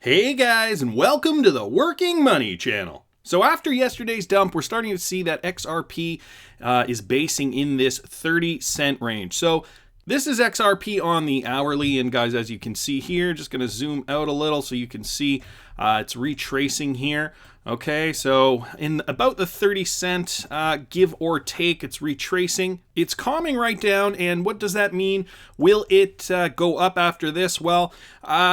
Hey guys, and welcome to the Working Money Channel. So after yesterday's dump, we're starting to see that XRP is basing in this 30-cent range. So this is XRP on the hourly, and guys, as you can see here, just going to zoom out a little so you can see it's retracing here. Okay, so in about the 30 cent, give or take, it's retracing. It's calming right down, and what does that mean? Will it go up after this? Well,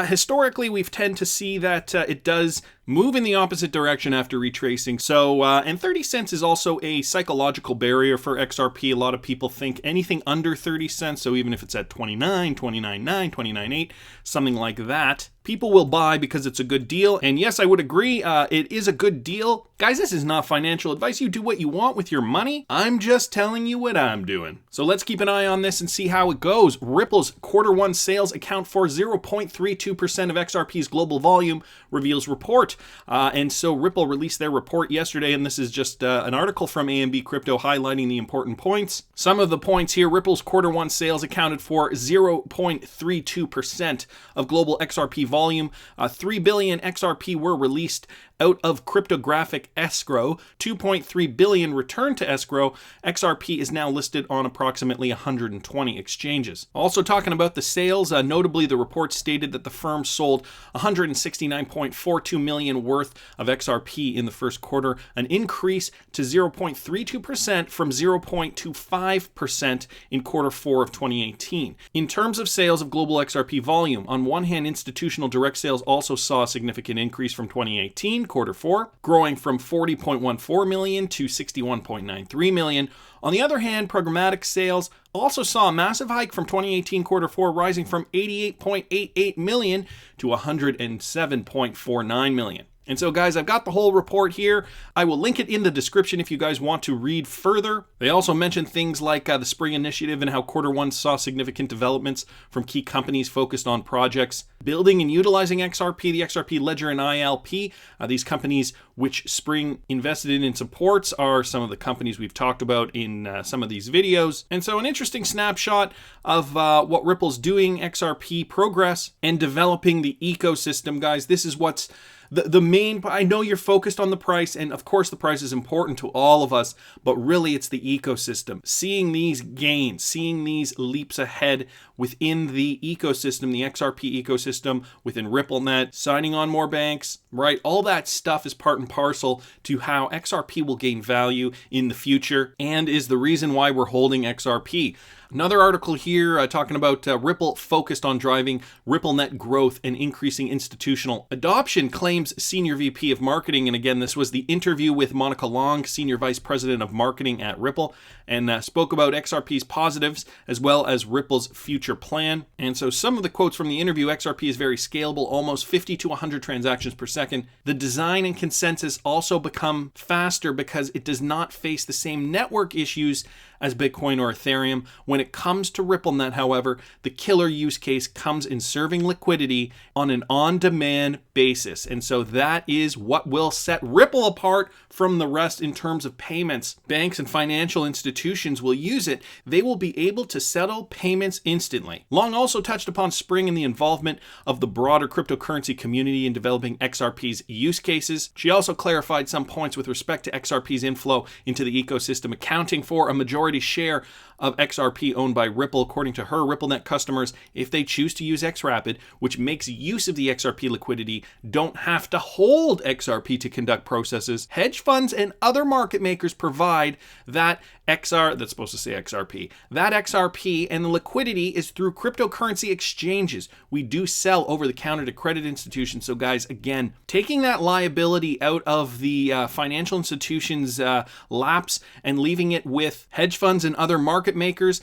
historically, we've tend to see that it does move in the opposite direction after retracing. So, and 30 cents is also a psychological barrier for XRP. A lot of people think anything under 30 cents, so even if it's at 29, 29.9, 29.8, something like that, people will buy because it's a good deal. And yes, I would agree, it is a good deal. Guys, this is not financial advice. You do what you want with your money. I'm just telling you what I'm doing. So let's keep an eye on this and see how it goes. Ripple's Q1 sales account for 0.32% of XRP's global volume, reveals report. And so Ripple released their report yesterday, and this is just an article from AMB Crypto highlighting the important points. Some of the points here: Ripple's Q1 sales accounted for 0.32% of global XRP volume. 3 billion XRP were released out of cryptographic escrow. 2.3 billion returned to escrow. XRP is now listed on approximately 120 exchanges. Also talking about the sales, notably the report stated that the firm sold 169.42 million worth of XRP in the first quarter, an increase to 0.32% from 0.25% in Q4 of 2018. In terms of sales of global XRP volume, on one hand, institutional direct sales also saw a significant increase from 2018, Q4, growing from 40.14 million to 61.93 million. On the other hand, programmatic sales also saw a massive hike from 2018 Q4, rising from 88.88 million to 107.49 million. And so, guys, I've got the whole report here. I will link it in the description if you guys want to read further. They also mentioned things like the Spring Initiative and how Q1 saw significant developments from key companies focused on projects building and utilizing XRP, the XRP Ledger and ILP. These companies which Spring invested in and supports are some of the companies we've talked about in some of these videos. And so an interesting snapshot of what Ripple's doing, XRP progress, and developing the ecosystem. Guys, this is what's the main. I know you're focused on the price, and of course the price is important to all of us, but really it's the ecosystem. Seeing these gains, seeing these leaps ahead within the ecosystem, the XRP ecosystem, within RippleNet, signing on more banks, right? All that stuff is part and parcel to how XRP will gain value in the future, and is the reason why we're holding XRP. Another article here talking about Ripple focused on driving RippleNet growth and increasing institutional adoption, claims Senior VP of Marketing. And again, this was the interview with Monica Long, Senior Vice President of Marketing at Ripple, and spoke about XRP's positives as well as Ripple's future plan. And so some of the quotes from the interview: XRP is very scalable, almost 50 to 100 transactions per second. The design and consensus also become faster because it does not face the same network issues as Bitcoin or Ethereum. When it comes to RippleNet, however, the killer use case comes in serving liquidity on an on-demand basis. And so that is what will set Ripple apart from the rest in terms of payments. Banks and financial institutions will use it. They will be able to settle payments instantly. Long also touched upon Spring and the involvement of the broader cryptocurrency community in developing XRP's use cases. She also clarified some points with respect to XRP's inflow into the ecosystem, accounting for a majority share of XRP owned by Ripple. According to her, RippleNet customers, if they choose to use XRapid, which makes use of the XRP liquidity, don't have to hold XRP to conduct processes. Hedge funds and other market makers provide that that's supposed to say XRP. That XRP and the liquidity is through cryptocurrency exchanges. We do sell over the counter to credit institutions. So guys, again, taking that liability out of the financial institutions' laps and leaving it with hedge funds and other market makers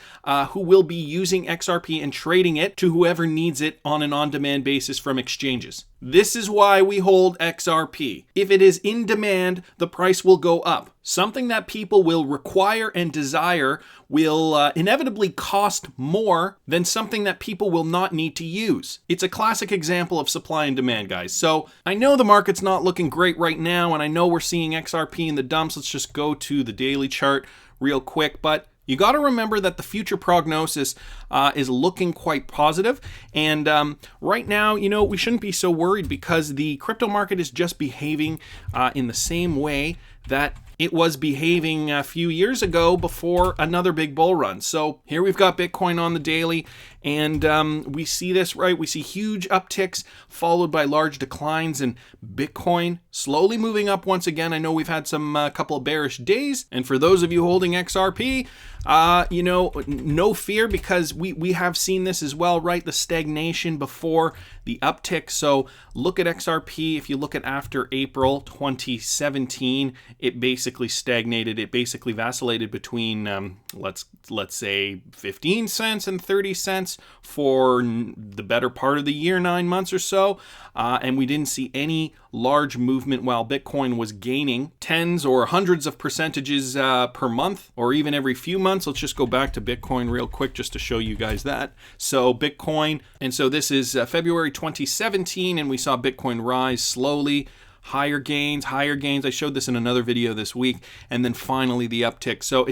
who will be using XRP and trading it to whoever needs it on an on-demand basis from exchanges. This is why we hold XRP. If it is in demand, the price will go up. Something that people will require and desire will inevitably cost more than something that people will not need to use. It's a classic example of supply and demand, guys. So I know the market's not looking great right now, and I know we're seeing XRP in the dumps. Let's just go to the daily chart real quick. But you got to remember that the future prognosis is looking quite positive. And right now, we shouldn't be so worried because the crypto market is just behaving in the same way that it was behaving a few years ago before another big bull run. So here we've got Bitcoin on the daily, and we see this, right? We see huge upticks followed by large declines, and Bitcoin slowly moving up once again. I know we've had some couple of bearish days, and for those of you holding XRP, no fear, because we have seen this as well, right? The stagnation before the uptick. So look at XRP. If you look at after April 2017, it basically stagnated. It basically vacillated between let's say 15 cents and 30 cents for the better part of the year, 9 months or so, and we didn't see any large movement while Bitcoin was gaining tens or hundreds of percentages per month, or even every few months. Let's just go back to Bitcoin real quick just to show you guys that. So Bitcoin, and so this is February 2017, and we saw Bitcoin rise slowly. Higher gains. I showed this in another video this week, and then finally the uptick. So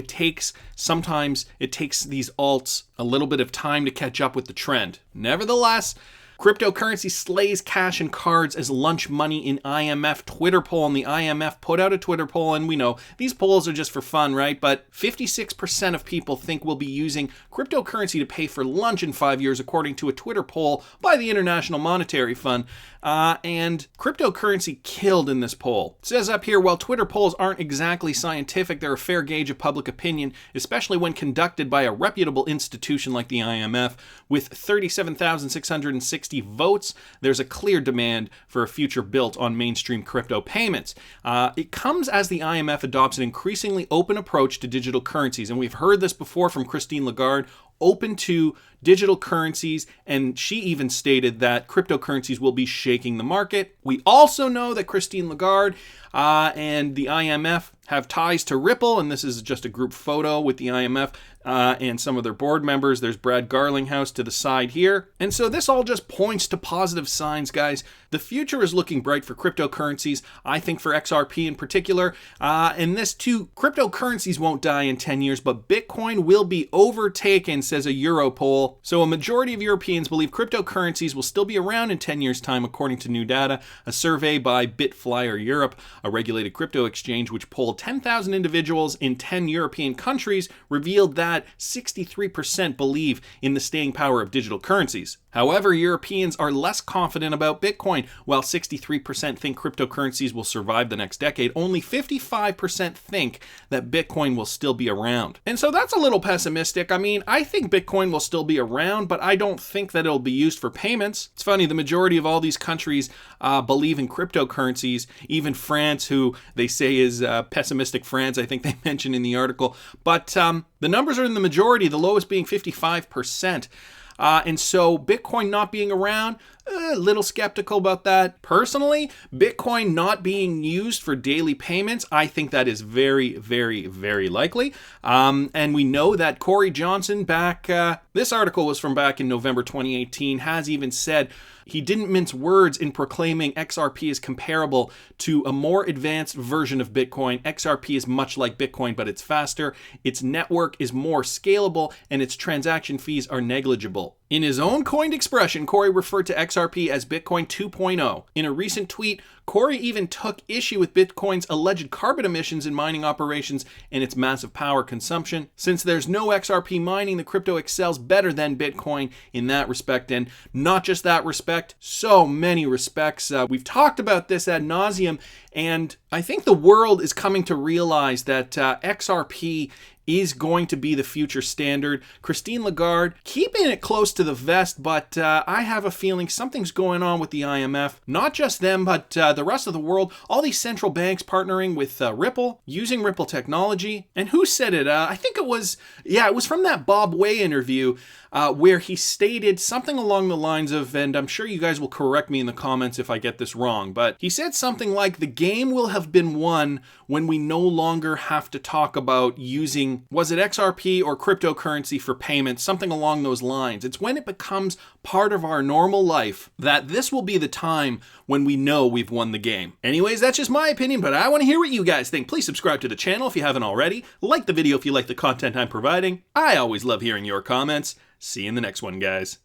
sometimes it takes these alts a little bit of time to catch up with the trend. Nevertheless, cryptocurrency slays cash and cards as lunch money in IMF Twitter poll. And the IMF put out a Twitter poll, and we know these polls are just for fun, right? But 56% of people think we'll be using cryptocurrency to pay for lunch in 5 years, according to a Twitter poll by the International Monetary Fund. And cryptocurrency killed in this poll. It says up here, while Twitter polls aren't exactly scientific, they're a fair gauge of public opinion, especially when conducted by a reputable institution like the IMF. With 37,660 votes, there's a clear demand for a future built on mainstream crypto payments. It comes as the IMF adopts an increasingly open approach to digital currencies, and we've heard this before from Christine Lagarde, open to digital currencies, and she even stated that cryptocurrencies will be shaking the market. We also know that Christine Lagarde and the IMF have ties to Ripple, and this is just a group photo with the IMF and some of their board members. There's Brad Garlinghouse to the side here. And so this all just points to positive signs, guys. The future is looking bright for cryptocurrencies, I think for XRP in particular. And this too, cryptocurrencies won't die in 10 years, but Bitcoin will be overtaken, says a Europoll. So a majority of Europeans believe cryptocurrencies will still be around in 10 years' time, according to new data. A survey by Bitflyer Europe, a regulated crypto exchange which polled 10,000 individuals in 10 European countries, revealed that 63% believe in the staying power of digital currencies. However, Europeans are less confident about Bitcoin. While 63% think cryptocurrencies will survive the next decade, only 55% think that Bitcoin will still be around. And so that's a little pessimistic. I mean, I think Bitcoin will still be around, but I don't think that it'll be used for payments. It's funny, the majority of all these countries believe in cryptocurrencies, even France, who they say is pessimistic France, I think they mentioned in the article. But the numbers are in the majority, the lowest being 55%. And so Bitcoin not being around, a little skeptical about that. Personally, Bitcoin not being used for daily payments, I think that is very, very, very likely. And we know that Corey Johnson this article was from back in November 2018, has even said he didn't mince words in proclaiming XRP is comparable to a more advanced version of Bitcoin. XRP is much like Bitcoin, but it's faster. Its network is more scalable, and its transaction fees are negligible. In his own coined expression, Corey referred to XRP as Bitcoin 2.0. In a recent tweet, Corey even took issue with Bitcoin's alleged carbon emissions in mining operations and its massive power consumption. Since there's no XRP mining, the crypto excels better than Bitcoin in that respect, and not just that respect, so many respects. We've talked about this ad nauseum, and I think the world is coming to realize that XRP is going to be the future standard. Christine Lagarde keeping it close to the vest, but I have a feeling something's going on with the IMF. Not just them, but the rest of the world. All these central banks partnering with Ripple, using Ripple technology. And who said it? I think it was from that Bob Way interview where he stated something along the lines of, and I'm sure you guys will correct me in the comments if I get this wrong, but he said something like, the game will have been won when we no longer have to talk about using, was it XRP or cryptocurrency for payments, something along those lines. It's when it becomes part of our normal life that this will be the time when we know we've won the game. Anyways, that's just my opinion, but I want to hear what you guys think. Please subscribe to the channel if you haven't already. Like the video if you like the content I'm providing. I always love hearing your comments. See you in the next one, guys.